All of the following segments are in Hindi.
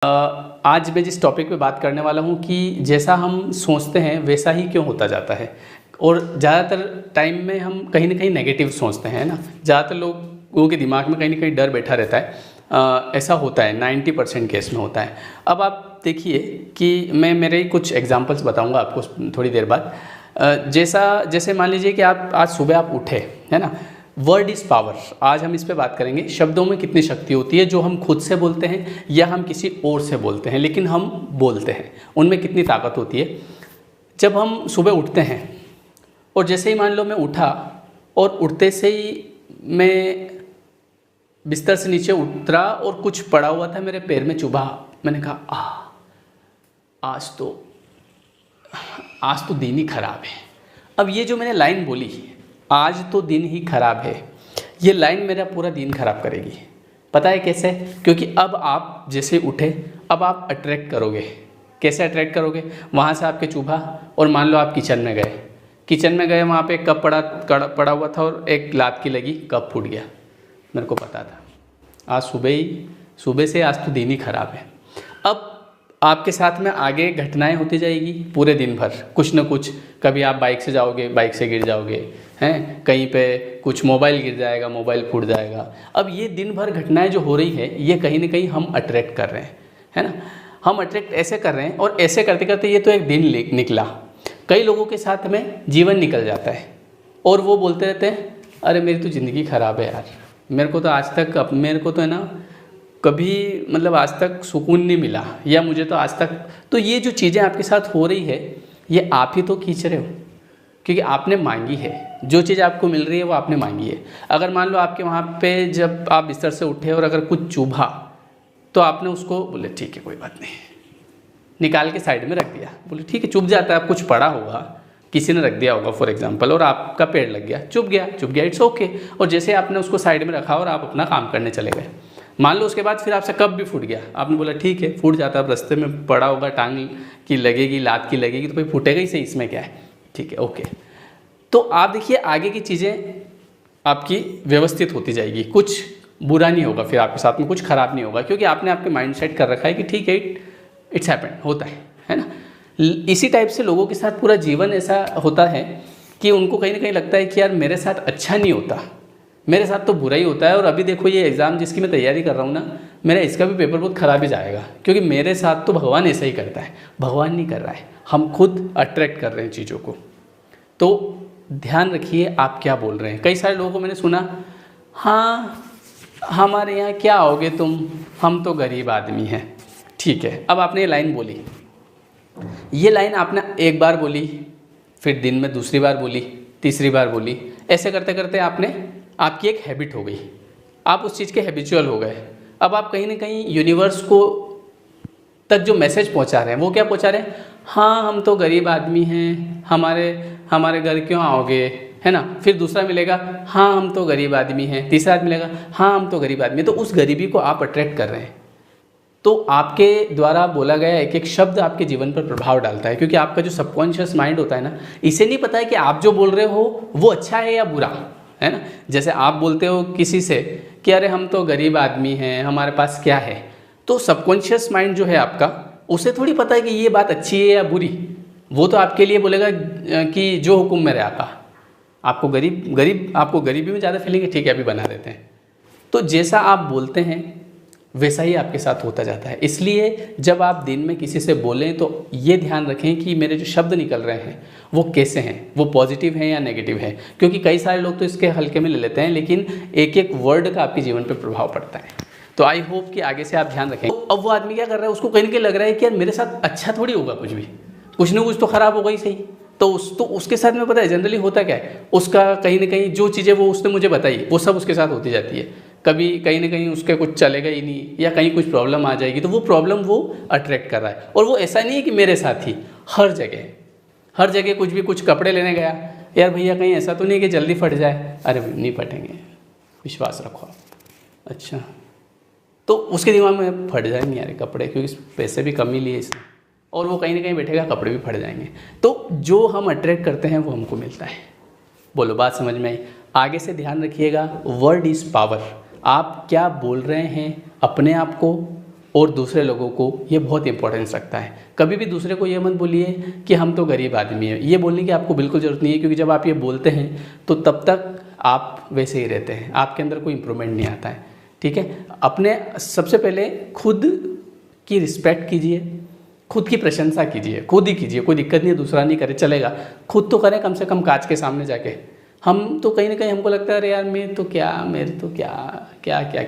आज मैं जिस टॉपिक पे बात करने वाला हूँ कि जैसा हम सोचते हैं वैसा ही क्यों होता जाता है। और ज़्यादातर टाइम में हम कहीं ना कहीं नेगेटिव सोचते हैं ना। ज़्यादातर लोगों के दिमाग में कहीं ना कहीं डर बैठा रहता है। ऐसा होता है 90% केस में होता है। अब आप देखिए कि मैं मेरे ही कुछ एग्जांपल्स बताऊंगा आपको थोड़ी देर बाद। जैसे मान लीजिए कि आप आज सुबह आप उठे, है ना। वर्ड इज़ पावर, आज हम इस पे बात करेंगे। शब्दों में कितनी शक्ति होती है, जो हम खुद से बोलते हैं या हम किसी और से बोलते हैं, लेकिन हम बोलते हैं, उनमें कितनी ताकत होती है। जब हम सुबह उठते हैं और जैसे ही मान लो मैं उठा और उठते से ही मैं बिस्तर से नीचे उतरा और कुछ पड़ा हुआ था मेरे पैर में चुभा, मैंने कहा आज तो दिन ही खराब है। अब ये जो मैंने लाइन बोली, आज तो दिन ही खराब है, ये लाइन मेरा पूरा दिन खराब करेगी। पता है कैसे? क्योंकि अब आप जैसे उठे, अब आप अट्रैक्ट करोगे। कैसे अट्रैक्ट करोगे? वहाँ से आपके चुभा और मान लो आप किचन में गए, वहाँ पे कप पड़ा हुआ था और एक लात की लगी, कप फूट गया। मेरे को पता था आज सुबह से आज तो दिन ही खराब है। अब आपके साथ में आगे घटनाएं होती जाएगी पूरे दिन भर, कुछ न कुछ। कभी आप बाइक से जाओगे, बाइक से गिर जाओगे, हैं, कहीं पे कुछ मोबाइल गिर जाएगा, मोबाइल फूट जाएगा। अब ये दिन भर घटनाएं जो हो रही है, ये कहीं ना कहीं हम अट्रैक्ट कर रहे हैं, है ना। हम अट्रैक्ट ऐसे कर रहे हैं और ऐसे करते करते ये तो एक दिन निकला। कई लोगों के साथ में जीवन निकल जाता है और वो बोलते रहते हैं, अरे मेरी तो ज़िंदगी ख़राब है यार, मेरे को तो है ना कभी मतलब आज तक सुकून नहीं मिला, या मुझे तो आज तक। तो ये जो चीज़ें आपके साथ हो रही है, ये आप ही तो खींच रहे हो, क्योंकि आपने मांगी है। जो चीज़ आपको मिल रही है वो आपने मांगी है। अगर मान लो आपके वहाँ पे जब आप बिस्तर से उठे और अगर कुछ चुभा, तो आपने उसको बोले ठीक है कोई बात नहीं, निकाल के साइड में रख दिया। बोले ठीक है, चुभ जाता है। आप कुछ पड़ा होगा, किसी ने रख दिया होगा फॉर एग्जांपल, और आपका पेड़ लग गया, चुभ गया, इट्स ओके। और जैसे आपने उसको साइड में रखा और आप अपना काम करने चले गए, मान लो उसके बाद फिर आपसे कप भी फूट गया। आपने बोला ठीक है, फूट जाता है, अब रास्ते में पड़ा होगा, टांग की लगेगी, लात की लगेगी, तो भाई फूटेगा ही सही, इसमें क्या है, ठीक है, ओके। तो आप देखिए आगे की चीज़ें आपकी व्यवस्थित होती जाएगी, कुछ बुरा नहीं होगा, फिर आपके साथ में कुछ खराब नहीं होगा, क्योंकि आपने आपके माइंड सेट कर रखा है कि ठीक है, इट्स हैपेंड, होता है ना। इसी टाइप से लोगों के साथ पूरा जीवन ऐसा होता है कि उनको कहीं ना कहीं लगता है कि यार मेरे साथ अच्छा नहीं होता, मेरे साथ तो बुरा ही होता है। और अभी देखो ये एग्ज़ाम जिसकी मैं तैयारी कर रहा हूँ ना, मेरा इसका भी पेपर बहुत ख़राब ही जाएगा, क्योंकि मेरे साथ तो भगवान ऐसा ही करता है। भगवान नहीं कर रहा है, हम खुद अट्रैक्ट कर रहे हैं चीज़ों को। तो ध्यान रखिए आप क्या बोल रहे हैं। कई सारे लोगों को मैंने सुना, हाँ हमारे यहाँ क्या आओगे तुम, हम तो गरीब आदमी हैं। ठीक है, अब आपने ये लाइन बोली, ये लाइन आपने एक बार बोली, फिर दिन में दूसरी बार बोली, तीसरी बार बोली, ऐसे करते करते आपकी एक हैबिट हो गई, आप उस चीज़ के हैबिचुअल हो गए। अब आप कहीं ना कहीं यूनिवर्स को तक जो मैसेज पहुंचा रहे हैं, वो क्या पहुंचा रहे हैं, हाँ हम तो गरीब आदमी हैं, हमारे घर क्यों आओगे, है ना। फिर दूसरा मिलेगा, हाँ हम तो गरीब आदमी हैं। तीसरा मिलेगा, हाँ हम तो गरीब आदमी हैं। तो उस गरीबी को आप अट्रैक्ट कर रहे हैं। तो आपके द्वारा बोला गया एक एक शब्द आपके जीवन पर प्रभाव डालता है, क्योंकि आपका जो सबकॉन्शियस माइंड होता है ना, इसे नहीं पता है कि आप जो बोल रहे हो वो अच्छा है या बुरा, है ना। जैसे आप बोलते हो किसी से कि अरे हम तो गरीब आदमी हैं, हमारे पास क्या है, तो सबकॉन्शियस माइंड जो है आपका, उसे थोड़ी पता है कि ये बात अच्छी है या बुरी। वो तो आपके लिए बोलेगा कि जो हुक्म मेरे आका। आपको गरीबी में ज़्यादा फीलिंग है, ठीक है अभी बना देते हैं। तो जैसा आप बोलते हैं वैसा ही आपके साथ होता जाता है। इसलिए जब आप दिन में किसी से बोलें तो ये ध्यान रखें कि मेरे जो शब्द निकल रहे हैं वो कैसे हैं, वो पॉजिटिव हैं या नेगेटिव हैं। क्योंकि कई सारे लोग तो इसके हल्के में ले लेते हैं, लेकिन एक एक वर्ड का आपके जीवन पर प्रभाव पड़ता है। तो आई होप कि आगे से आप ध्यान रखें। अब वो आदमी क्या कर रहा है, उसको कहीं ना कहीं लग रहा है कि यार मेरे साथ अच्छा थोड़ी होगा, कुछ ना कुछ तो खराब होगा ही सही। तो उसके साथ में पता है जनरली होता क्या है, उसका कहीं ना कहीं जो चीज़ें वो उसने मुझे बताई वो सब उसके साथ होती जाती है। कभी कहीं ना कहीं उसके कुछ चलेगा ही नहीं, या कहीं कुछ प्रॉब्लम आ जाएगी, तो वो प्रॉब्लम वो अट्रैक्ट कर रहा है। और वो ऐसा नहीं है कि मेरे साथ ही, हर जगह कुछ कपड़े लेने गया, यार भैया कहीं ऐसा तो नहीं कि जल्दी फट जाए, अरे नहीं फटेंगे, विश्वास रखो आप। अच्छा, तो उसके दिमाग में फट जाएंगे यार कपड़े, क्योंकि पैसे भी कम ही लिए इसने, और वो कहीं ना कहीं बैठेगा, कपड़े भी फट जाएंगे। तो जो हम अट्रैक्ट करते हैं वो हमको मिलता है। बोलो बात समझ में आई? आगे से ध्यान रखिएगा, वर्ड इज़ पावर। आप क्या बोल रहे हैं अपने आप को, और दूसरे लोगों को ये बहुत इंपॉर्टेंस रखता है। कभी भी दूसरे को ये मत बोलिए कि हम तो गरीब आदमी हैं, ये बोलने की आपको बिल्कुल ज़रूरत नहीं है, क्योंकि जब आप ये बोलते हैं तो तब तक आप वैसे ही रहते हैं, आपके अंदर कोई इम्प्रूवमेंट नहीं आता है। ठीक है, अपने सबसे पहले खुद की रिस्पेक्ट कीजिए, खुद की प्रशंसा कीजिए, खुद ही कीजिए, कोई दिक्कत नहीं है, दूसरा नहीं करे चलेगा, खुद तो करें कम से कम कांच के सामने जाके। हम तो कहीं ना कहीं हमको लगता है अरे यार मेरे तो क्या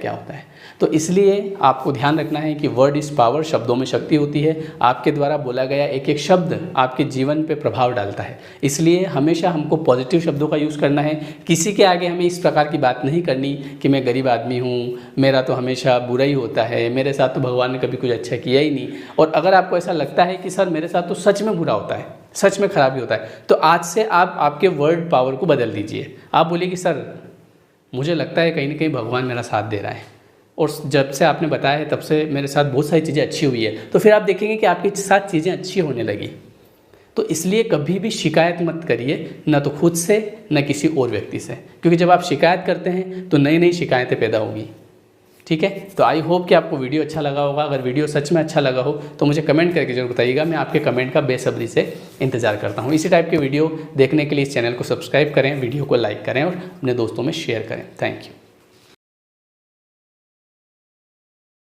होता है। तो इसलिए आपको ध्यान रखना है कि वर्ड इज़ पावर, शब्दों में शक्ति होती है। आपके द्वारा बोला गया एक एक शब्द आपके जीवन पे प्रभाव डालता है, इसलिए हमेशा हमको पॉजिटिव शब्दों का यूज़ करना है। किसी के आगे हमें इस प्रकार की बात नहीं करनी कि मैं गरीब आदमी हूँ, मेरा तो हमेशा बुरा ही होता है, मेरे साथ तो भगवान ने कभी कुछ अच्छा किया ही नहीं। और अगर आपको ऐसा लगता है कि सर मेरे साथ तो सच में बुरा होता है, सच में खराबी होता है, तो आज से आप आपके वर्ड पावर को बदल दीजिए। आप बोलिए कि सर मुझे लगता है कहीं ना कहीं भगवान मेरा साथ दे रहा है, और जब से आपने बताया है तब से मेरे साथ बहुत सारी चीज़ें अच्छी हुई है, तो फिर आप देखेंगे कि आपके साथ चीज़ें अच्छी होने लगी। तो इसलिए कभी भी शिकायत मत करिए, ना तो खुद से न किसी और व्यक्ति से, क्योंकि जब आप शिकायत करते हैं तो नई नई शिकायतें पैदा होगी। ठीक है, तो आई होप कि आपको वीडियो अच्छा लगा होगा। अगर वीडियो सच में अच्छा लगा हो तो मुझे कमेंट करके जरूर बताइएगा, मैं आपके कमेंट का बेसब्री से इंतजार करता हूँ। इसी टाइप के वीडियो देखने के लिए इस चैनल को सब्सक्राइब करें, वीडियो को लाइक करें और अपने दोस्तों में शेयर करें। Thank you.